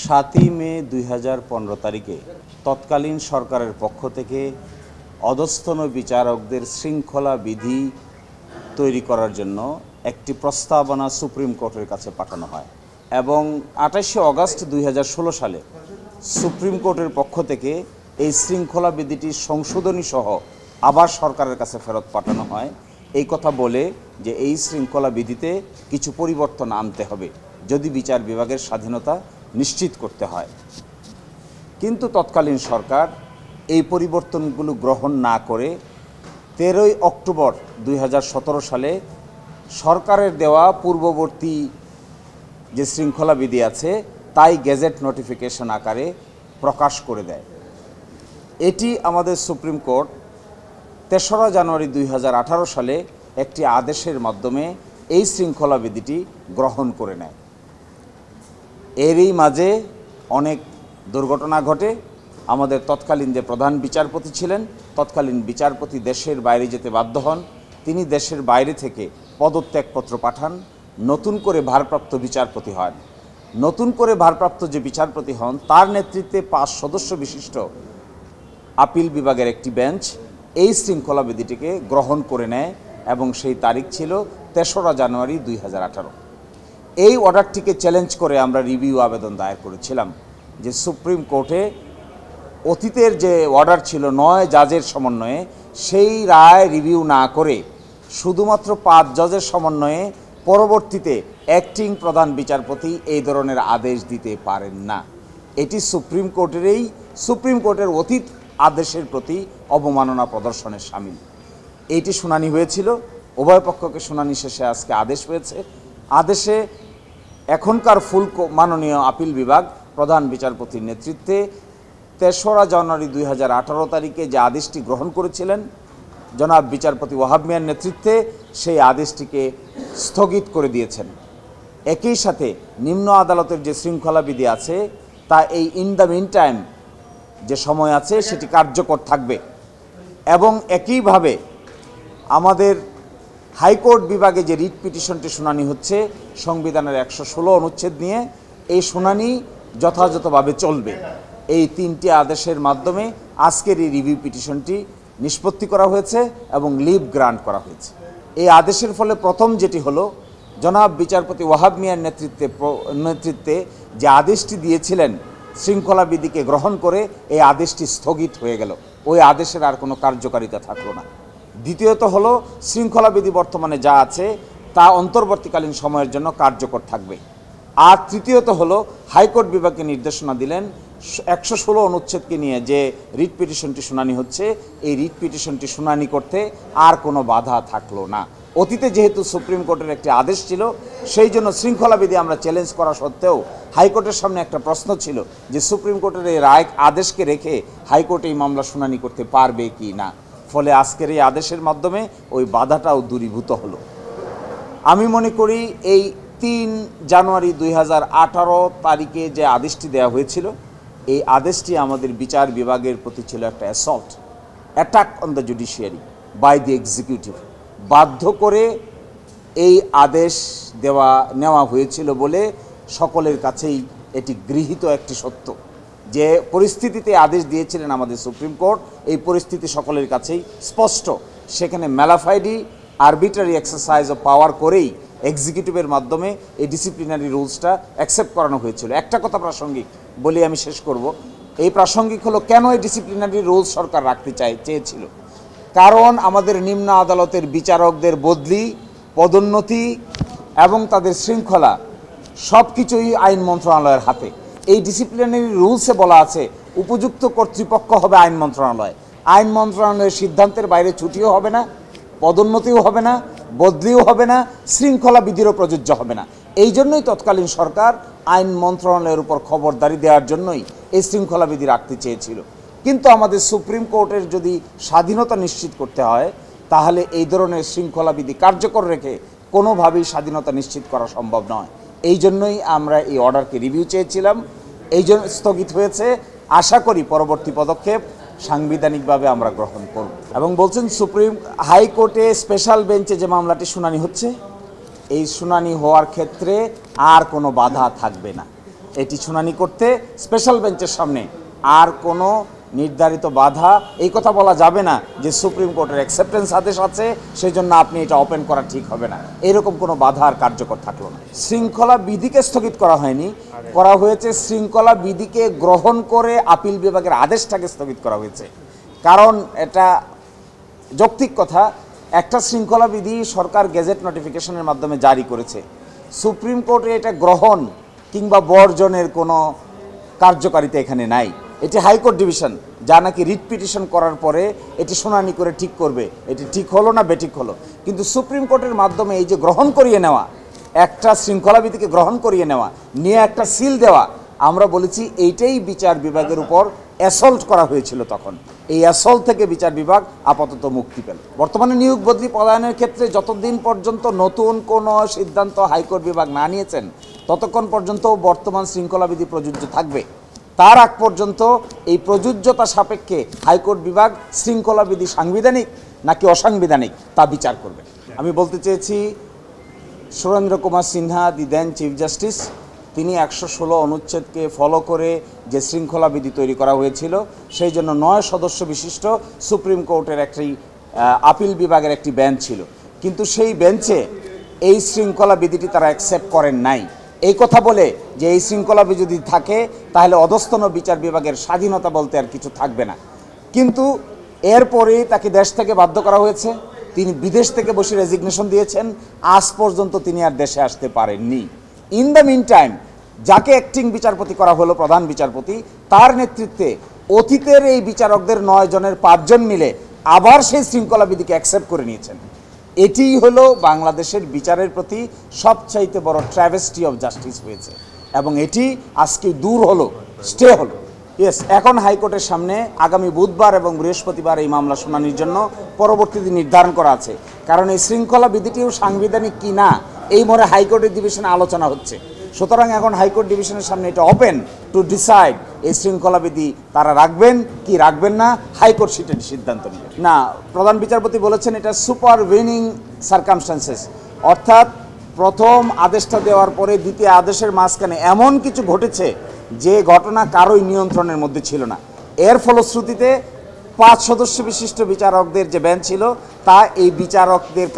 7ই মে 2015 তারিখে তৎকালীন সরকারের পক্ষ থেকে অধস্তন বিচারকদের শৃঙ্খলা বিধি তৈরি করার জন্য একটি প্রস্তাবনা সুপ্রিম কোর্টের কাছে পাঠানো হয় এবং 28শে অগাস্ট 2016 সালে সুপ্রিম কোর্টের পক্ষ থেকে এই শৃঙ্খলা বিধিটির সংশোধনী সহ আবার সরকারের কাছে ফেরত পাঠানো হয় এই কথা বলে যে এই শৃঙ্খলা বিধিতে কিছু পরিবর্তন আনতে হবে যদি বিচার বিভাগের স্বাধীনতা নিশ্চিত করতে হয়। কিন্তু তৎকালীন সরকার এই পরিবর্তনগুলো গ্রহণ না করে 13ই অক্টোবর 2017 সালে সরকারের দেওয়া পূর্ববর্তী যে শৃঙ্খলা বিধি আছে তাই গেজেট নোটিফিকেশন আকারে প্রকাশ করে দেয়। এটি আমাদের সুপ্রিম কোর্ট 3রা জানুয়ারি 2018 সালে একটি আদেশের মাধ্যমে এই শৃঙ্খলা বিধিটি গ্রহণ করে নেয়। এরই মাঝে অনেক দুর্ঘটনা ঘটে। আমাদের তৎকালীন যে প্রধান বিচারপতি ছিলেন, তৎকালীন বিচারপতি দেশের বাইরে যেতে বাধ্য হন। তিনি দেশের বাইরে থেকে পদত্যাগপত্র পাঠান, নতুন করে ভারপ্রাপ্ত বিচারপতি হন। নতুন করে ভারপ্রাপ্ত যে বিচারপতি হন তার নেতৃত্বে 5 সদস্য বিশিষ্ট আপিল বিভাগের একটি বেঞ্চ এই শৃঙ্খলা বিধিটিকে গ্রহণ করে নেয় এবং সেই তারিখ ছিল 3রা জানুয়ারি 2018। এই অর্ডারটিকে চ্যালেঞ্জ করে আমরা রিভিউ আবেদন দায়ের করেছিলাম যে সুপ্রিম কোর্টে অতীতের যে অর্ডার ছিল 9 জাজের সমন্বয়ে সেই রায় রিভিউ না করে শুধুমাত্র 5 জজের সমন্বয়ে পরবর্তীতে অ্যাক্টিং প্রধান বিচারপতি এই ধরনের আদেশ দিতে পারেন না। এটি সুপ্রিম কোর্টের অতীত আদেশের প্রতি অবমাননা প্রদর্শনের শামিল। এইটি শুনানি হয়েছিল, উভয় পক্ষকে শুনানি শেষে আজকে আদেশ হয়েছে। আদেশে এখনকার মাননীয় আপিল বিভাগ প্রধান বিচারপতির নেতৃত্বে 3রা জানুয়ারি 2018 তারিখে যে আদেশটি গ্রহণ করেছিলেন জনাব বিচারপতি ওয়াহাব মিয়ার নেতৃত্বে সেই আদেশটিকে স্থগিত করে দিয়েছেন। একই সাথে নিম্ন আদালতের যে শৃঙ্খলা বিধি আছে তা এই ইন দ্য মিন টাইম যে সময় আছে সেটি কার্যকর থাকবে এবং একইভাবে আমাদের হাইকোর্ট বিভাগে যে রিট পিটিশনটি শুনানি হচ্ছে সংবিধানের 116 অনুচ্ছেদ নিয়ে, এই শুনানি যথাযথভাবে চলবে। এই 3টি আদেশের মাধ্যমে আজকের এই রিভিউ পিটিশনটি নিষ্পত্তি করা হয়েছে এবং লিভ গ্রান্ট করা হয়েছে। এই আদেশের ফলে প্রথম যেটি হলো, জনাব বিচারপতি ওয়াহাব মিয়ার নেতৃত্বে যে আদেশটি দিয়েছিলেন শৃঙ্খলা বিধিকে গ্রহণ করে, এই আদেশটি স্থগিত হয়ে গেল, ওই আদেশের আর কোনো কার্যকারিতা থাকলো না। দ্বিতীয়ত হলো শৃঙ্খলা বিধি বর্তমানে যা আছে তা অন্তর্বর্তীকালীন সময়ের জন্য কার্যকর থাকবে। আর তৃতীয়ত হলো হাইকোর্ট বিভাগকে নির্দেশনা দিলেন 116 অনুচ্ছেদকে নিয়ে যে রিট পিটিশনটি শুনানি হচ্ছে এই রিট পিটিশনটি শুনানি করতে আর কোনো বাধা থাকলো না। অতীতে যেহেতু সুপ্রিম কোর্টের একটি আদেশ ছিল সেই জন্য শৃঙ্খলা বিধি আমরা চ্যালেঞ্জ করা সত্ত্বেও হাইকোর্টের সামনে একটা প্রশ্ন ছিল যে সুপ্রিম কোর্টের এই রায় আদেশকে রেখে হাইকোর্টে এই মামলা শুনানি করতে পারবে কি না। ফলে আজকের এই আদেশের মাধ্যমে ওই বাধাটাও দূরীভূত হলো। আমি মনে করি এই 3 জানুয়ারি 2018 তারিখে যে আদেশটি দেওয়া হয়েছিল এই আদেশটি আমাদের বিচার বিভাগের প্রতি ছিল একটা attack on the judiciary by the executive. বাধ্য করে এই আদেশ নেওয়া হয়েছিল বলে সকলের কাছেই এটি গৃহীত একটি সত্য। যে পরিস্থিতিতে আদেশ দিয়েছিলেন আমাদের সুপ্রিম কোর্ট, এই পরিস্থিতি সকলের কাছেই স্পষ্ট। সেখানে ম্যালাফাইডি আরবিট্রারি এক্সারসাইজ অফ পাওয়ার করেই এক্সিকিউটিভের মাধ্যমে এই ডিসিপ্লিনারি রুলসটা অ্যাকসেপ্ট করানো হয়েছিল। একটা কথা প্রাসঙ্গিক বলে আমি শেষ করব। এই প্রাসঙ্গিক হলো কেন এই ডিসিপ্লিনারি রুলস সরকার রাখতে চেয়েছিল। কারণ আমাদের নিম্ন আদালতের বিচারকদের বদলি, পদোন্নতি এবং তাদের শৃঙ্খলা সব কিছুই আইন মন্ত্রণালয়ের হাতে। এই ডিসিপ্লিনারি রুলসে বলা আছে উপযুক্ত কর্তৃপক্ষ হবে আইন মন্ত্রণালয়। আইন মন্ত্রণালয়ের সিদ্ধান্তের বাইরে ছুটিও হবে না, পদোন্নতিও হবে না, বদলিও হবে না, শৃঙ্খলা বিধিরও প্রযোজ্য হবে না। এই জন্যই তৎকালীন সরকার আইন মন্ত্রণালয়ের উপর খবরদারি দেওয়ার জন্যই এই শৃঙ্খলা বিধি রাখতে চেয়েছিল। কিন্তু আমাদের সুপ্রিম কোর্টের যদি স্বাধীনতা নিশ্চিত করতে হয় তাহলে এই ধরনের শৃঙ্খলা বিধি কার্যকর রেখে কোনোভাবেই স্বাধীনতা নিশ্চিত করা সম্ভব নয়। এই জন্যই আমরা এই অর্ডারকে রিভিউ চেয়েছিলাম, এই জন্য স্থগিত হয়েছে। আশা করি পরবর্তী পদক্ষেপ সাংবিধানিকভাবে আমরা গ্রহণ করব। এবং বলছেন সুপ্রিম হাইকোর্টে স্পেশাল বেঞ্চে যে মামলাটি শুনানি হচ্ছে এই শুনানি হওয়ার ক্ষেত্রে আর কোনো বাধা থাকবে না। এটি শুনানি করতে স্পেশাল বেঞ্চের সামনে। আর কোনো নির্ধারিত বাধা এই কথা বলা যাবে না যে সুপ্রিম কোর্টের অ্যাকসেপ্টেন্স আদেশ আছে সেই জন্য আপনি এটা ওপেন করা ঠিক হবে না, এরকম কোনো বাধা আর কার্যকর থাকলো না। শৃঙ্খলা বিধিকে স্থগিত করা হয়নি, করা হয়েছে শৃঙ্খলা বিধিকে গ্রহণ করে আপিল বিভাগের আদেশটাকে স্থগিত করা হয়েছে। কারণ এটা যৌক্তিক কথা, একটা শৃঙ্খলা বিধি সরকার গেজেট নোটিফিকেশনের মাধ্যমে জারি করেছে, সুপ্রিম কোর্টে এটা গ্রহণ কিংবা বর্জনের কোনো কার্যকারিতা এখানে নাই। এটি হাইকোর্ট ডিভিশন যা নাকি রিট পিটিশন করার পরে এটি শুনানি করে ঠিক করবে এটি ঠিক হলো না বেঠিক হলো। কিন্তু সুপ্রিম কোর্টের মাধ্যমে এই যে গ্রহণ করিয়ে নেওয়া, একটা শৃঙ্খলাবিধিকে গ্রহণ করিয়ে নেওয়া, নিয়ে একটা সিল দেওয়া, আমরা বলেছি এইটাই বিচার বিভাগের উপর অ্যাসল্ট করা হয়েছিল তখন। এই অ্যাসল্ট থেকে বিচার বিভাগ আপাতত মুক্তি পেল। বর্তমানে নিয়োগ বদলি পদায়নের ক্ষেত্রে যতদিন পর্যন্ত নতুন কোনো সিদ্ধান্ত হাইকোর্ট বিভাগ না নিয়েছেন ততক্ষণ পর্যন্ত বর্তমান শৃঙ্খলাবিধি প্রযোজ্য থাকবে। তার আগ পর্যন্ত এই প্রযোজ্যতা সাপেক্ষে হাইকোর্ট বিভাগ শৃঙ্খলাবিধি সাংবিধানিক নাকি অসাংবিধানিক তা বিচার করবে। আমি বলতে চেয়েছি, সুরেন্দ্র কুমার সিনহা দি দেন চিফ জাস্টিস, তিনি 116 অনুচ্ছেদকে ফলো করে যে শৃঙ্খলাবিধি তৈরি করা হয়েছিল সেই জন্য 9 সদস্য বিশিষ্ট সুপ্রিম কোর্টের একটি আপিল বিভাগের একটি বেঞ্চ ছিল, কিন্তু সেই বেঞ্চে এই শৃঙ্খলাবিধিটি তারা অ্যাকসেপ্ট করেন নাই। এই কথা বলে যে এই শৃঙ্খলাবিধি যদি থাকে তাহলে অধস্তন বিচার বিভাগের স্বাধীনতা বলতে আর কিছু থাকবে না। কিন্তু এরপরেই তাকে দেশ থেকে বাধ্য করা হয়েছে, তিনি বিদেশ থেকে বসে রেজিগনেশন দিয়েছেন, আজ পর্যন্ত তিনি আর দেশে আসতে পারেননি। ইন দ্য মিন টাইম যাকে অ্যাক্টিং বিচারপতি করা হলো, প্রধান বিচারপতি, তার নেতৃত্বে অতীতের এই বিচারকদের 9 জনের 5 জন মিলে আবার সেই শৃঙ্খলাবিধিকে অ্যাকসেপ্ট করে নিয়েছেন। এটিই হলো বাংলাদেশের বিচারের প্রতি সবচাইতে বড় ট্র্যাভেস্টি অফ জাস্টিস হয়েছে, এবং এটি আজকে দূর হলো, স্টে হলো। ইয়েস, এখন হাইকোর্টের সামনে আগামী বুধবার এবং বৃহস্পতিবার এই মামলা শুনানির জন্য পরবর্তী দিন নির্ধারণ করা আছে। কারণ এই শৃঙ্খলা বিধিটিও সাংবিধানিক কি না এই মোড়ে হাইকোর্টের ডিভিশনে আলোচনা হচ্ছে। সুতরাং এখন হাইকোর্ট ডিভিশনের সামনে এটা ওপেন টু ডিসাইড এই শৃঙ্খলাবিধি তারা রাখবেন কি রাখবেন না, হাইকোর্ট সেটা সিদ্ধান্ত নেবে। না, প্রধান বিচারপতি বলেছেন এটা সুপারভেনিং সার্কামস্ট্যান্সেস, অর্থাৎ প্রথম আদেশটা দেওয়ার পরে দ্বিতীয় আদেশের মাঝখানে এমন কিছু ঘটেছে যে ঘটনা কারোই নিয়ন্ত্রণের মধ্যে ছিল না। এর ফলশ্রুতিতে 5 সদস্য বিশিষ্ট বিচারকদের যে বেঞ্চ ছিল তা এই বিচারকদের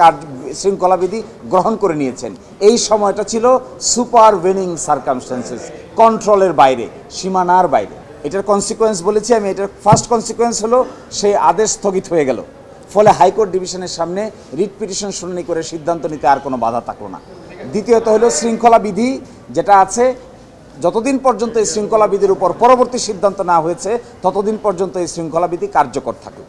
শৃঙ্খলাবিধি গ্রহণ করে নিয়েছেন। এই সময়টা ছিল সুপারভেনিং সার্কামস্ট্যান্সেস, কন্ট্রোলের বাইরে, সীমানার বাইরে। এটার কনসিকোয়েন্স বলেছি আমি, এটার ফার্স্ট কনসিকোয়েন্স হলো সেই আদেশ স্থগিত হয়ে গেল, ফলে হাইকোর্ট ডিভিশনের সামনে রিট পিটিশন শুনানি করে সিদ্ধান্ত নিতে আর কোনো বাধা থাকলো না। দ্বিতীয়ত হলো শৃঙ্খলাবিধি যেটা আছে, যতদিন পর্যন্ত এই শৃঙ্খলাবিধির উপর পরবর্তী সিদ্ধান্ত না হয়েছে ততদিন পর্যন্ত এই শৃঙ্খলাবিধি কার্যকর থাকে।